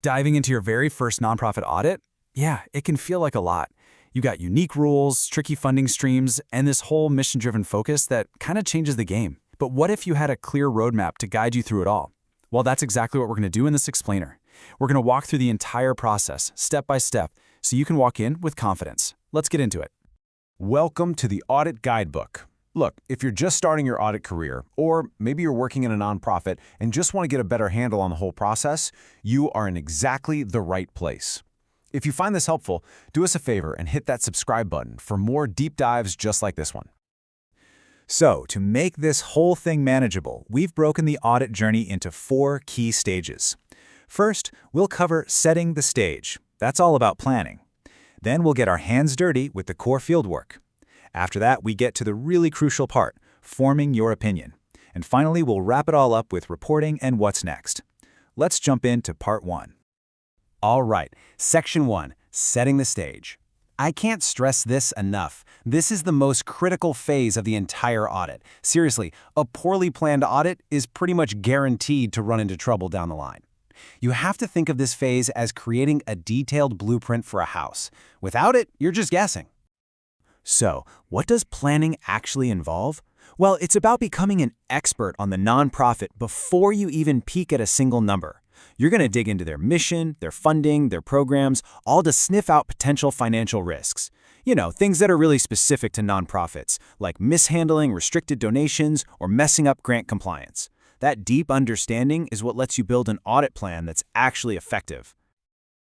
Diving into your very first nonprofit audit? Yeah, it can feel like a lot. You got unique rules, tricky funding streams, and this whole mission-driven focus that kind of changes the game. But what if you had a clear roadmap to guide you through it all? Well, that's exactly what we're going to do in this explainer. We're going to walk through the entire process, step by step, so you can walk in with confidence. Let's get into it. Welcome to the Audit Guidebook. Look, if you're just starting your audit career, or maybe you're working in a nonprofit and just want to get a better handle on the whole process, you are in exactly the right place. If you find this helpful, do us a favor and hit that subscribe button for more deep dives just like this one. So, to make this whole thing manageable, we've broken the audit journey into 4 key stages. First, we'll cover setting the stage. That's all about planning. Then we'll get our hands dirty with the core fieldwork. After that, we get to the really crucial part, forming your opinion. And finally, we'll wrap it all up with reporting and what's next. Let's jump into part 1. All right, Section 1, setting the stage. I can't stress this enough. This is the most critical phase of the entire audit. Seriously, a poorly planned audit is pretty much guaranteed to run into trouble down the line. You have to think of this phase as creating a detailed blueprint for a house. Without it, you're just guessing. So, what does planning actually involve? Well, it's about becoming an expert on the nonprofit before you even peek at a single number. You're going to dig into their mission, their funding, their programs, all to sniff out potential financial risks. You know, things that are really specific to nonprofits, like mishandling restricted donations or messing up grant compliance. That deep understanding is what lets you build an audit plan that's actually effective.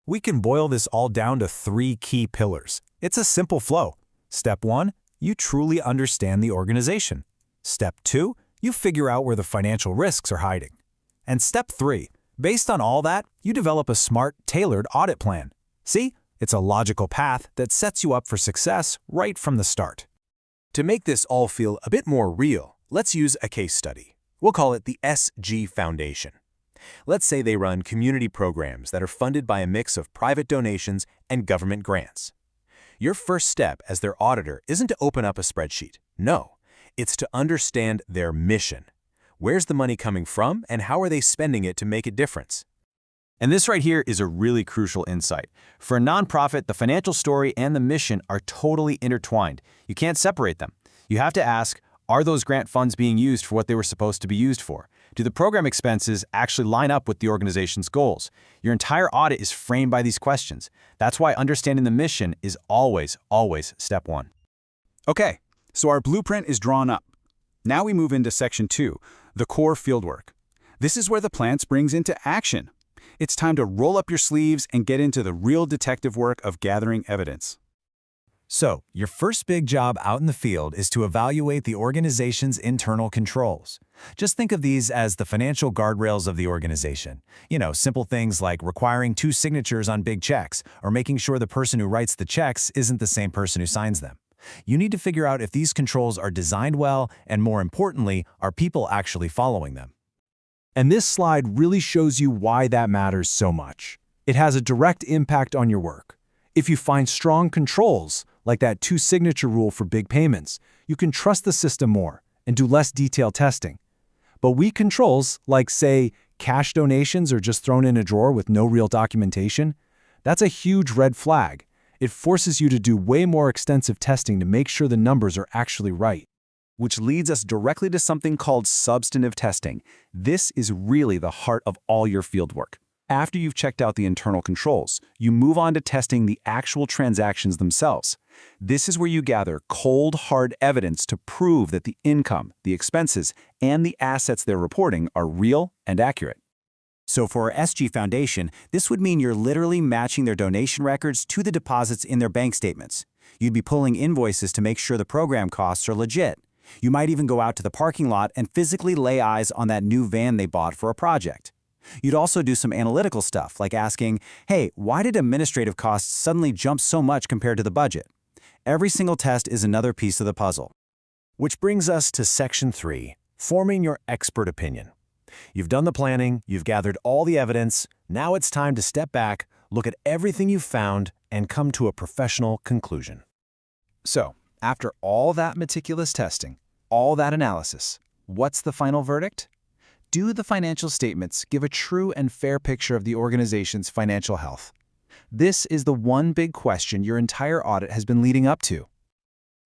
We can boil this all down to 3 key pillars. It's a simple flow. Step 1, you truly understand the organization. Step 2, you figure out where the financial risks are hiding. And Step 3, based on all that, you develop a smart, tailored audit plan. See, it's a logical path that sets you up for success right from the start. To make this all feel a bit more real, let's use a case study. We'll call it the SG Foundation. Let's say they run community programs that are funded by a mix of private donations and government grants. Your first step as their auditor isn't to open up a spreadsheet. No, it's to understand their mission. Where's the money coming from, and how are they spending it to make a difference? And this right here is a really crucial insight. For a nonprofit, the financial story and the mission are totally intertwined. You can't separate them. You have to ask, are those grant funds being used for what they were supposed to be used for? Do the program expenses actually line up with the organization's goals? Your entire audit is framed by these questions. That's why understanding the mission is always step 1. Okay, so our blueprint is drawn up. Now we move into Section 2, the core fieldwork. This is where the plan springs into action. It's time to roll up your sleeves and get into the real detective work of gathering evidence. So, your first big job out in the field is to evaluate the organization's internal controls. Just think of these as the financial guardrails of the organization. You know, simple things like requiring 2 signatures on big checks or making sure the person who writes the checks isn't the same person who signs them. You need to figure out if these controls are designed well and, more importantly, are people actually following them. And this slide really shows you why that matters so much. It has a direct impact on your work. If you find strong controls, like that 2-signature rule for big payments, you can trust the system more and do less detailed testing. But weak controls, like, say, cash donations are just thrown in a drawer with no real documentation, that's a huge red flag. It forces you to do way more extensive testing to make sure the numbers are actually right. Which leads us directly to something called substantive testing. This is really the heart of all your fieldwork. After you've checked out the internal controls, you move on to testing the actual transactions themselves. This is where you gather cold, hard evidence to prove that the income, the expenses, and the assets they're reporting are real and accurate. So for our SG Foundation, this would mean you're literally matching their donation records to the deposits in their bank statements. You'd be pulling invoices to make sure the program costs are legit. You might even go out to the parking lot and physically lay eyes on that new van they bought for a project. You'd also do some analytical stuff, like asking, hey, why did administrative costs suddenly jump so much compared to the budget? Every single test is another piece of the puzzle. Which brings us to Section 3, forming your expert opinion. You've done the planning, you've gathered all the evidence, now it's time to step back, look at everything you've found, and come to a professional conclusion. So, after all that meticulous testing, all that analysis, what's the final verdict? Do the financial statements give a true and fair picture of the organization's financial health? This is the one big question your entire audit has been leading up to.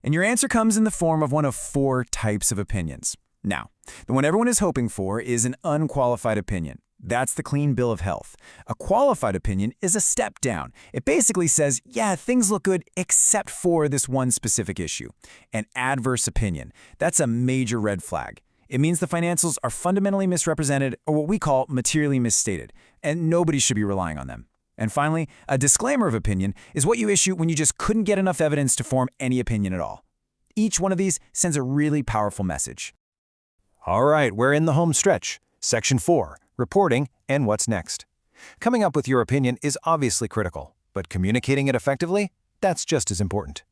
And your answer comes in the form of one of 4 types of opinions. Now, the one everyone is hoping for is an unqualified opinion. That's the clean bill of health. A qualified opinion is a step down. It basically says, yeah, things look good except for this one specific issue. An adverse opinion. That's a major red flag. It means the financials are fundamentally misrepresented, or what we call materially misstated, and nobody should be relying on them. And finally, a disclaimer of opinion is what you issue when you just couldn't get enough evidence to form any opinion at all. Each one of these sends a really powerful message. All right, we're in the home stretch. Section 4, reporting and what's next. Coming up with your opinion is obviously critical, but communicating it effectively, that's just as important.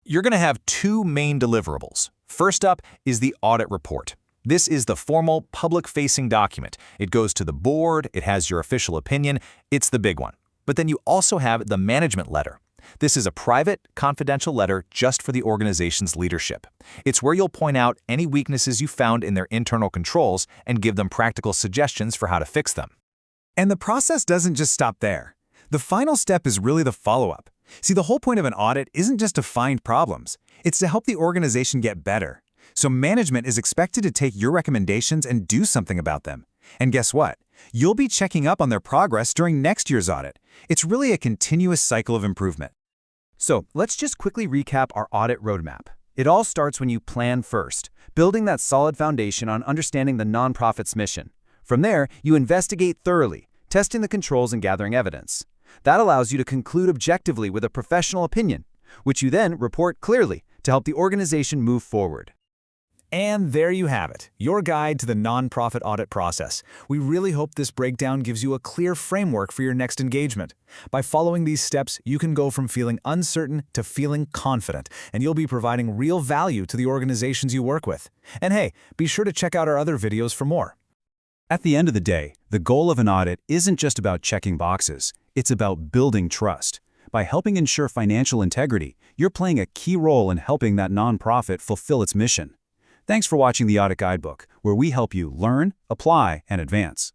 You're going to have 2 main deliverables. First up is the audit report. This is the formal, public-facing document. It goes to the board, it has your official opinion, it's the big one. But then you also have the management letter. This is a private, confidential letter just for the organization's leadership. It's where you'll point out any weaknesses you found in their internal controls and give them practical suggestions for how to fix them. And the process doesn't just stop there. The final step is really the follow-up. See, the whole point of an audit isn't just to find problems. It's to help the organization get better. So management is expected to take your recommendations and do something about them. And guess what? You'll be checking up on their progress during next year's audit. It's really a continuous cycle of improvement. So let's just quickly recap our audit roadmap. It all starts when you plan first, building that solid foundation on understanding the nonprofit's mission. From there, you investigate thoroughly, testing the controls and gathering evidence. That allows you to conclude objectively with a professional opinion, which you then report clearly to help the organization move forward. And there you have it, your guide to the nonprofit audit process. We really hope this breakdown gives you a clear framework for your next engagement. By following these steps, you can go from feeling uncertain to feeling confident, and you'll be providing real value to the organizations you work with. And hey, be sure to check out our other videos for more. At the end of the day, the goal of an audit isn't just about checking boxes. It's about building trust. By helping ensure financial integrity, you're playing a key role in helping that nonprofit fulfill its mission. Thanks for watching the Audit Guidebook, where we help you learn, apply, and advance.